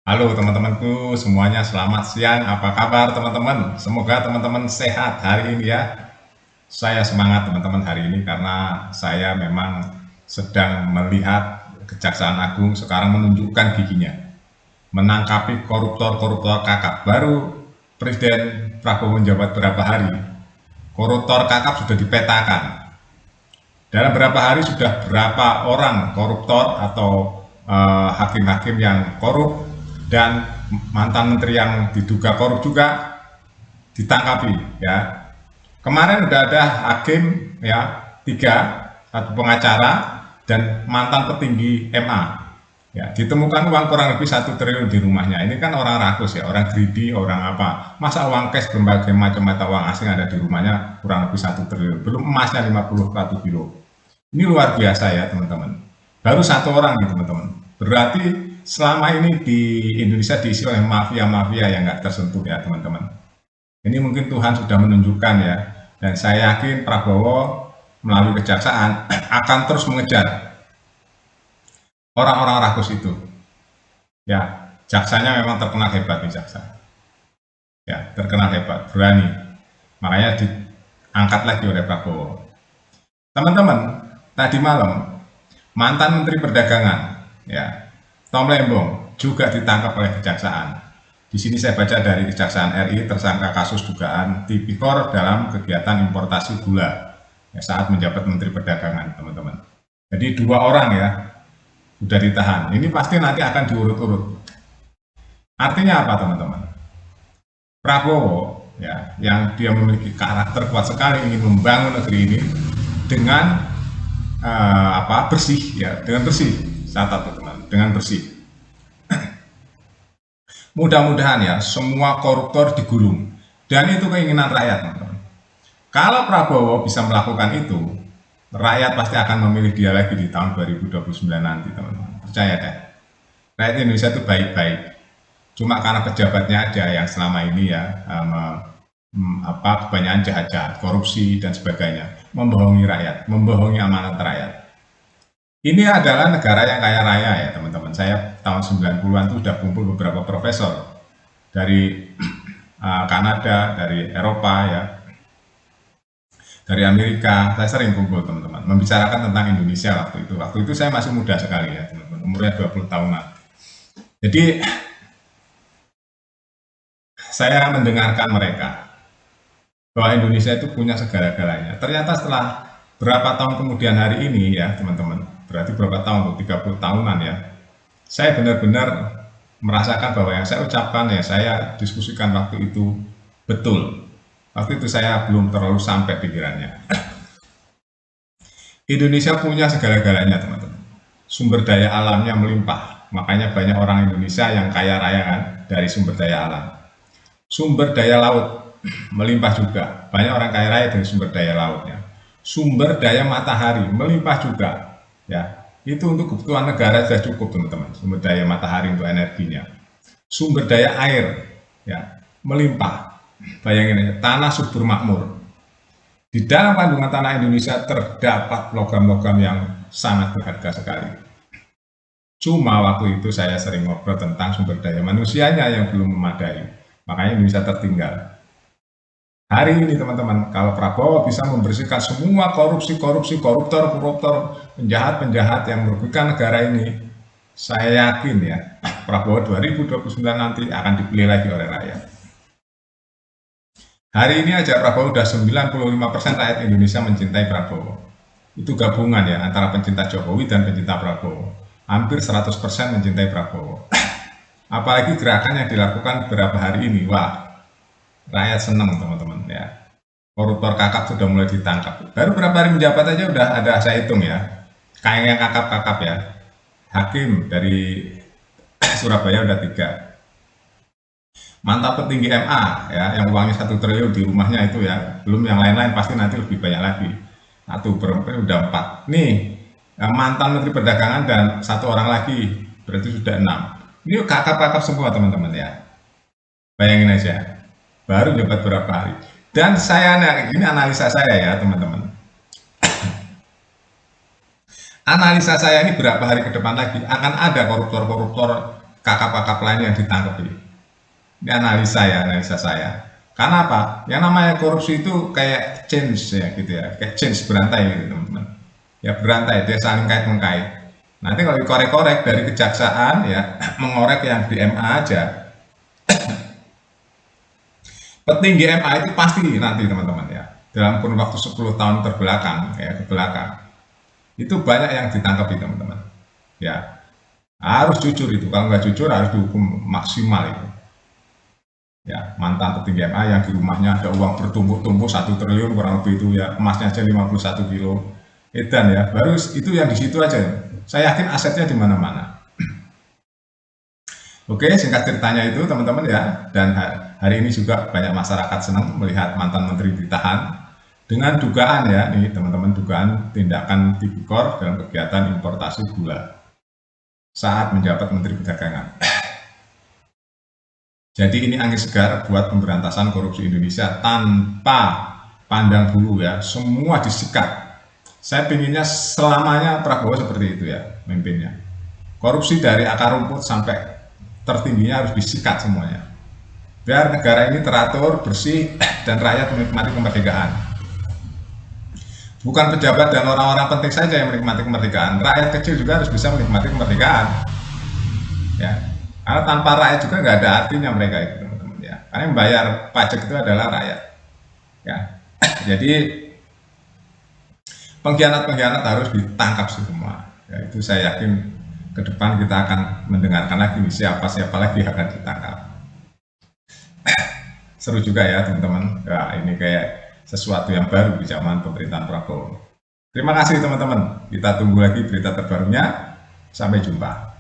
Halo teman-temanku semuanya, selamat siang. Apa kabar teman-teman? Semoga teman-teman sehat hari ini ya. Saya semangat teman-teman hari ini karena saya memang sedang melihat Kejaksaan Agung sekarang menunjukkan giginya, menangkapi koruptor-koruptor kakap. Baru Presiden Prabowo menjabat berapa hari, koruptor kakap sudah dipetakan. Dalam berapa hari sudah berapa orang koruptor atau hakim-hakim yang korup dan mantan menteri yang diduga korup juga ditangkapi ya. Kemarin udah ada hakim ya, tiga, satu pengacara dan mantan petinggi MA ya, ditemukan uang kurang lebih 1 triliun di rumahnya. Ini kan orang rakus ya, orang greedy, orang apa, masa uang cash berbagai macam mata uang asing ada di rumahnya kurang lebih 1 triliun, belum emasnya 50 kilo. Ini luar biasa ya teman-teman. Baru satu orang nih teman-teman. Berarti selama ini di Indonesia diisi oleh mafia-mafia yang nggak tersentuh ya teman-teman. Ini mungkin Tuhan sudah menunjukkan ya. Dan saya yakin Prabowo melalui kejaksaan akan terus mengejar orang-orang rakus itu. Ya, jaksanya memang terkenal hebat nih jaksa. Ya, terkenal hebat, berani. Makanya diangkat lagi oleh Prabowo. Teman-teman, tadi malam mantan Menteri Perdagangan, ya, Tom Lembong juga ditangkap oleh Kejaksaan. Di sini saya baca dari Kejaksaan RI tersangka kasus dugaan tipikor dalam kegiatan importasi gula ya, saat menjabat Menteri Perdagangan, teman-teman. Jadi dua orang ya sudah ditahan. Ini pasti nanti akan diurut-urut. Artinya apa, teman-teman? Prabowo ya, yang dia memiliki karakter kuat sekali ingin membangun negeri ini dengan bersih ya, dengan bersih, catat teman, dengan bersih. Mudah-mudahan ya semua koruptor digulung, dan itu keinginan rakyat teman-teman. Kalau Prabowo bisa melakukan itu, rakyat pasti akan memilih dia lagi di tahun 2029 nanti teman-teman, percaya deh. Rakyat Indonesia itu baik-baik, cuma karena pejabatnya aja yang selama ini ya kebanyakan jahat-jahat, korupsi dan sebagainya, membohongi rakyat, membohongi amanat rakyat. Ini adalah negara yang kaya raya ya teman-teman. Saya tahun 90-an itu sudah kumpul beberapa profesor dari Kanada, dari Eropa ya, dari Amerika. Saya sering kumpul teman-teman, membicarakan tentang Indonesia waktu itu. Waktu itu saya masih muda sekali ya teman-teman, umurnya 20 tahunan. Jadi saya mendengarkan mereka bahwa Indonesia itu punya segala-galanya. Ternyata setelah berapa tahun kemudian hari ini ya teman-teman, berarti berapa tahun tuh, 30 tahunan ya, saya benar-benar merasakan bahwa yang saya ucapkan ya, saya diskusikan waktu itu betul. Waktu itu saya belum terlalu sampai pikirannya. Indonesia punya segala-galanya teman-teman. Sumber daya alamnya melimpah, makanya banyak orang Indonesia yang kaya raya kan dari sumber daya alam. Sumber daya laut melimpah juga, banyak orang kaya raya dari sumber daya lautnya. Sumber daya matahari melimpah juga ya, itu untuk kebutuhan negara sudah cukup teman-teman, sumber daya matahari untuk energinya. Sumber daya air ya melimpah, bayangin aja, tanah subur makmur. Di dalam kandungan tanah Indonesia terdapat logam-logam yang sangat berharga sekali. Cuma waktu itu saya sering ngobrol tentang sumber daya manusianya yang belum memadai, makanya Indonesia tertinggal. Hari ini teman-teman, kalau Prabowo bisa membersihkan semua korupsi-korupsi, koruptor-koruptor, penjahat-penjahat yang merugikan negara ini, saya yakin ya, Prabowo 2029 nanti akan dipilih lagi oleh rakyat. Hari ini aja Prabowo udah 95% rakyat Indonesia mencintai Prabowo. Itu gabungan ya, antara pencinta Jokowi dan pencinta Prabowo. Hampir 100% mencintai Prabowo. Apalagi gerakan yang dilakukan beberapa hari ini, wah, rakyat senang teman-teman ya. Koruptor kakap sudah mulai ditangkap. Baru berapa hari menjabat aja udah ada, saya hitung ya, kayak yang kakap-kakap ya. Hakim dari Surabaya udah 3. Mantan petinggi MA ya, yang uangnya 1 triliun di rumahnya itu ya, belum yang lain-lain pasti nanti lebih banyak lagi. Satu berempat udah 4. Nih, mantan Menteri Perdagangan dan satu orang lagi, berarti sudah 6. Ini kakap-kakap semua teman-teman ya. Bayangin aja, baru jabat berapa hari. Dan saya, ini analisa saya ya teman-teman. Analisa saya ini berapa hari ke depan lagi akan ada koruptor-koruptor kakap-kakap lain yang ditangkapi. Ini analisa saya. Karena apa? Yang namanya korupsi itu kayak change ya gitu ya, kayak change berantai gitu teman-teman. Ya berantai, dia saling kait-mengkait. Nanti kalau dikorek-korek dari kejaksaan ya mengorek yang di MA aja, petinggi MA itu pasti nanti teman-teman ya dalam kurun waktu 10 tahun terbelakang ya ke belakang itu banyak yang ditangkapi teman-teman ya, harus jujur itu, kalau nggak jujur harus dihukum maksimal itu ya. Mantan petinggi MA yang di rumahnya ada uang bertumpuk-tumpuk 1 triliun kurang lebih itu ya, emasnya aja 51 kilo edan ya, baru itu yang di situ aja. Saya yakin asetnya di mana-mana. Oke, singkat ceritanya itu teman-teman ya. Dan hari ini juga banyak masyarakat senang melihat mantan menteri ditahan dengan dugaan ya, nih teman-teman, dugaan tindakan tipikor dalam kegiatan importasi gula saat menjabat Menteri Perdagangan. Jadi ini angin segar buat pemberantasan korupsi Indonesia tanpa pandang bulu ya, semua disikat. Saya pinginnya selamanya Prabowo seperti itu ya, memimpinnya. Korupsi dari akar rumput sampai tertingginya harus disikat semuanya. Biar negara ini teratur, bersih, dan rakyat menikmati kemerdekaan. Bukan pejabat dan orang-orang penting saja yang menikmati kemerdekaan, rakyat kecil juga harus bisa menikmati kemerdekaan. Ya, karena tanpa rakyat juga nggak ada artinya mereka itu teman-teman ya. Karena yang bayar pajak itu adalah rakyat. Ya, jadi pengkhianat-pengkhianat harus ditangkap semua. Ya, itu saya yakin ke depan kita akan mendengarkan lagi siapa-siapa lagi yang akan ditangkap. Seru juga ya teman-teman. Ya, ini kayak sesuatu yang baru di zaman pemerintahan Prabowo. Terima kasih teman-teman. Kita tunggu lagi berita terbarunya. Sampai jumpa.